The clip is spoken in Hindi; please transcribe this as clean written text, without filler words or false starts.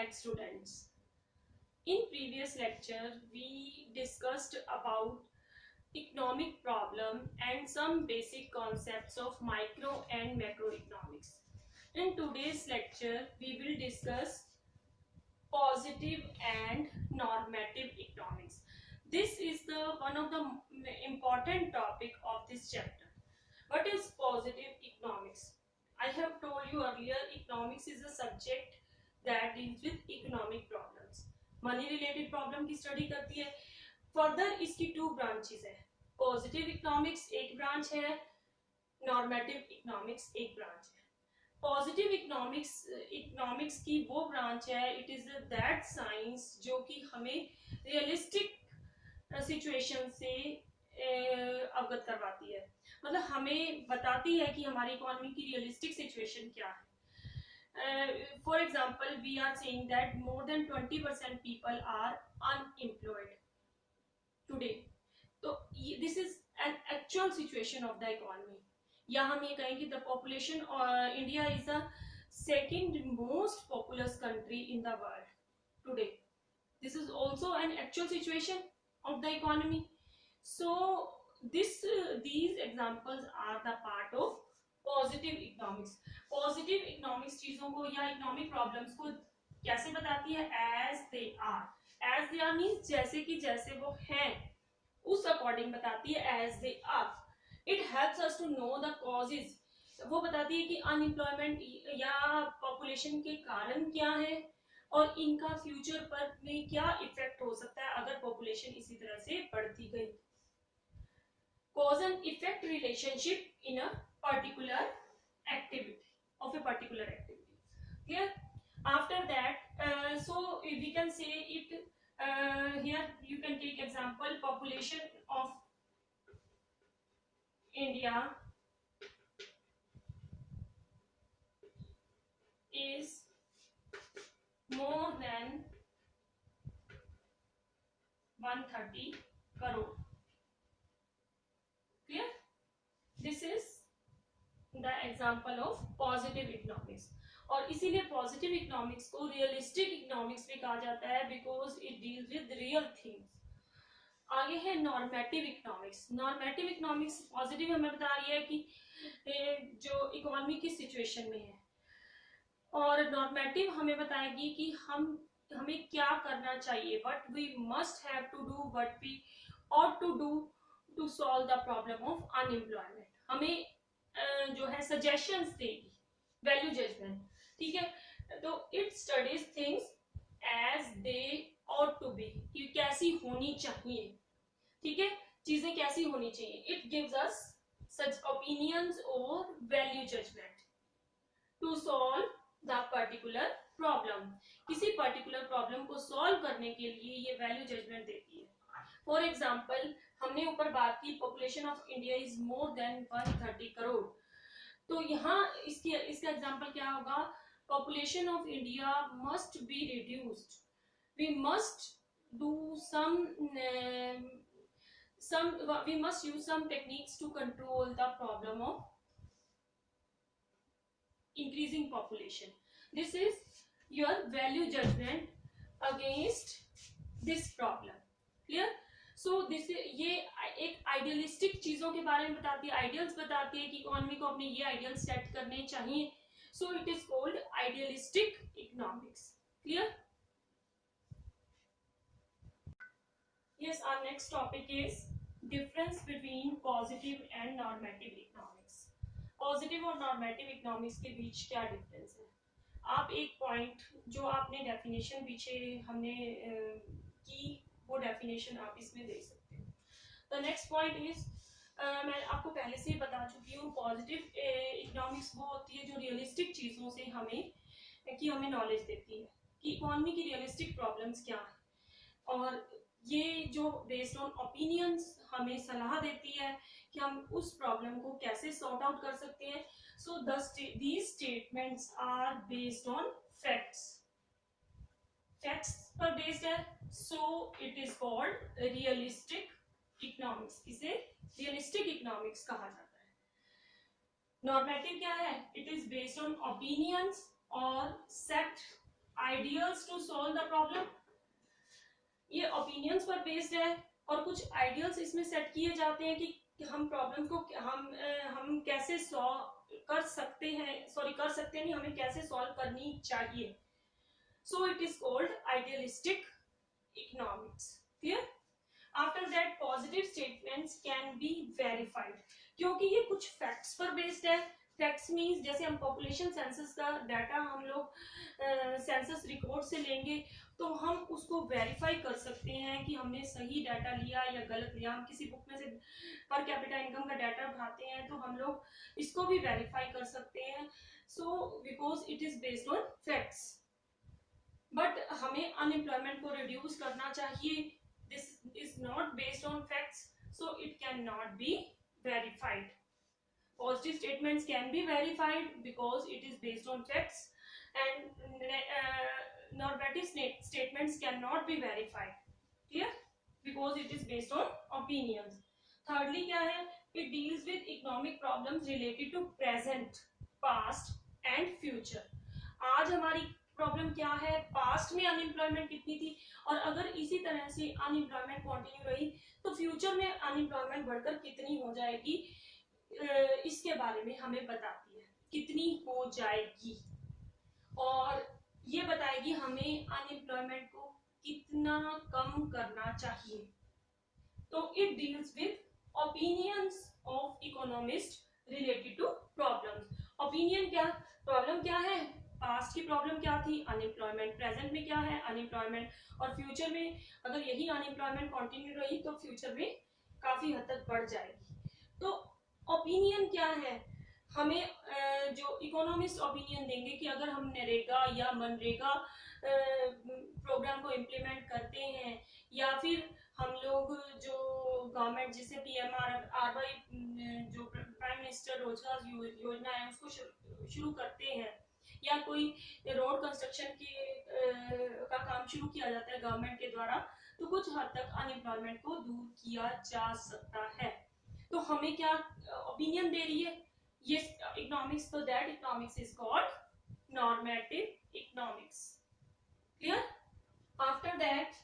alright students, in previous lecture we discussed about economic problem and some basic concepts of micro and macroeconomics. In today's lecture we will discuss positive and normative economics. This is the one of the important topic of this chapter. What is positive economics? I have told you earlier, economics is a subject that deals with economic problems. Money related problem की स्टडी करती है. फर्दर इसकी टू ब्रांचेस है. पॉजिटिव इकोनॉमिक्स एक ब्रांच है, नॉर्मेटिव इकोनॉमिक्स एक ब्रांच है. पॉजिटिव इकोनॉमिक्स की वो ब्रांच है, इट इज दैट साइंस जो कि हमें रियलिस्टिक सिचुएशन से अवगत करवाती है. मतलब हमें बताती है कि हमारी इकोनॉमी की रियलिस्टिक सिचुएशन क्या है. For example, we are saying that more than 20% people are unemployed today. So this is an actual situation of the economy. या हम ये कहें कि the population India is the second most populous country in the world today. This is also an actual situation of the economy. So these examples are the part of positive economics. Positive economics चीजों को या इकोनॉमिक प्रॉब्लम्स को कैसे बताती है? As they are. As they are means जैसे कि जैसे वो हैं उस अकॉर्डिंग बताती है. As they are. It helps us to know the causes. वो बताती है कि अनएम्प्लॉयमेंट या पॉपुलेशन के कारण क्या है और इनका फ्यूचर पर में क्या इफेक्ट हो सकता है अगर पॉपुलेशन इसी तरह से बढ़ती गई. cause and effect relationship in a particular activity of a particular activity. Clear? After that, so we can say it here. You can take example, population of India is more than 130 crore. Clear? This is the example of positive economics. और इसीलिए पॉजिटिव इकोनॉमिक्स को रियलिस्टिक इकोनॉमिक्स भी कहा जाता है because it deals with real things. आगे है normative economics. Normative economics positive हमें बता रही है कि जो इकोनॉमी की सिचुएशन में है, और नॉर्मेटिव हमें बताएगी कि हमें क्या करना चाहिए, what we must have to do, what we ought to do to solve the problem of unemployment. हमें जो है सजेशंस देगी. Value judgement. ठीक है. तो it studies things as they ought to be. ये कैसी होनी चाहिए. ठीक है. चीजें कैसी होनी चाहिए. It gives us such opinions और value judgement to solve the particular problem. किसी पर्टिकुलर प्रॉब्लम को सॉल्व करने के लिए ये वैल्यू जजमेंट देती है. फॉर एग्जाम्पल, हमने ऊपर बात की population of India is more than 130 crore. तो यहाँ इसका एग्जाम्पल क्या होगा? Population of India must be reduced. We must do we must use some techniques to control the problem of increasing population. This is your value judgment against this problem. Clear? So this ये एक आइडियलिस्टिक चीजों के बारे में बताती है, आइडियल्स बताती है कि इकोनॉमी को अपने ये आइडियल सेट करने चाहिए. So it is called idealistic economics. Clear? Yes, our next topic is difference between positive and normative economics. Positive और नॉर्मेटिव इकोनॉमिक्स के बीच क्या डिफरेंस है? आप एक पॉइंट जो आपने डेफिनेशन पीछे हमने की, वो डेफिनेशन आप इसमें देख सकते हो. द नेक्स्ट पॉइंट इज, मैं आपको पहले से ही बता चुकी हूँ, पॉजिटिव इकोनॉमिक्स वो होती है जो रियलिस्टिक चीज़ों से हमें नॉलेज देती है कि इकोनॉमी की रियलिस्टिक प्रॉब्लम्स क्या है, और ये जो बेस्ड ऑन ओपिनियंस हमें सलाह देती है कि हम उस प्रॉब्लम को कैसे सॉर्ट आउट कर सकते हैं. So these statements are based on facts. Facts पर बेस्ड है, so it is called realistic economics. इसे रियलिस्टिक इकोनॉमिक्स कहा जाता है. नॉर्मेटिव क्या है? It is based on opinions और set ideals to solve the problem, ये ओपिनियंस पर बेस्ड है और कुछ आइडियल्स इसमें सेट किए जाते हैं कि हम प्रॉब्लम को हम कैसे सॉल्व कर सकते हैं, कर सकते नहीं, हमें कैसे सॉल्व करनी चाहिए. So it is called idealistic economics. Clear? After that positive statements can be verified, क्योंकि ये कुछ फैक्ट्स पर बेस्ड है. फैक्ट्स मीन्स जैसे हम पॉपुलेशन सेंसस का डाटा हम लोग सेंसस रिकॉर्ड से लेंगे तो हम उसको वेरीफाई कर सकते हैं कि हमने सही डाटा लिया या गलत लिया. हम किसी बुक में से पर कैपिटा इनकम का डाटा उठाते हैं तो हम लोग इसको भी वेरीफाई कर सकते हैं. So because it is based on facts. But हमें अनएम्प्लॉयमेंट को रिड्यूस करना चाहिए. This is not based on facts, so it can not be verified. Positive statements can be verified because it is based on facts, and negative statements cannot be verified. Clear? Because it is based on opinions. Thirdly क्या है? It deals with economic problems related to present, past and future. आज हमारी प्रॉब्लम क्या है? पास्ट में अनएम्प्लॉयमेंट कितनी थी और अगर इसी तरह से अनएम्प्लॉयमेंट कंटिन्यू रही तो फ्यूचर में अनएम्प्लॉयमेंट बढ़कर कितनी हो जाएगी, इसके बारे में हमें बताती है. कितनी हो जाएगी और ये बताएगी हमें अनएम्प्लॉयमेंट को कितना कम करना चाहिए. तो it deals with opinions of economist related to problems. Opinion क्या, प्रॉब्लम क्या है, पास्ट की प्रॉब्लम क्या थी, अनएम्प्लॉयमेंट. प्रेजेंट में क्या है, अनएम्प्लॉयमेंट. और फ्यूचर में अगर यही अनएम्प्लॉयमेंट कंटिन्यू रही तो फ्यूचर में काफी हद तक बढ़ जाएगी. तो ओपिनियन क्या है, हमें जो इकोनॉमिस्ट ओपिनियन देंगे कि अगर हम नरेगा या मनरेगा प्रोग्राम को इम्प्लीमेंट करते हैं या फिर हम लोग जो गवर्नमेंट जिसे PMRY जो प्राइम मिनिस्टर रोजगार योजना है उसको शुरू करते हैं या कोई रोड कंस्ट्रक्शन का काम शुरू किया जाता है गवर्नमेंट के द्वारा, तो कुछ हद तक अनएम्प्लॉयमेंट को दूर किया जा सकता है. तो हमें क्या ओपिनियन दे रही है ये इकोनॉमिक्स, तो that economics is called normative economics. Clear? After that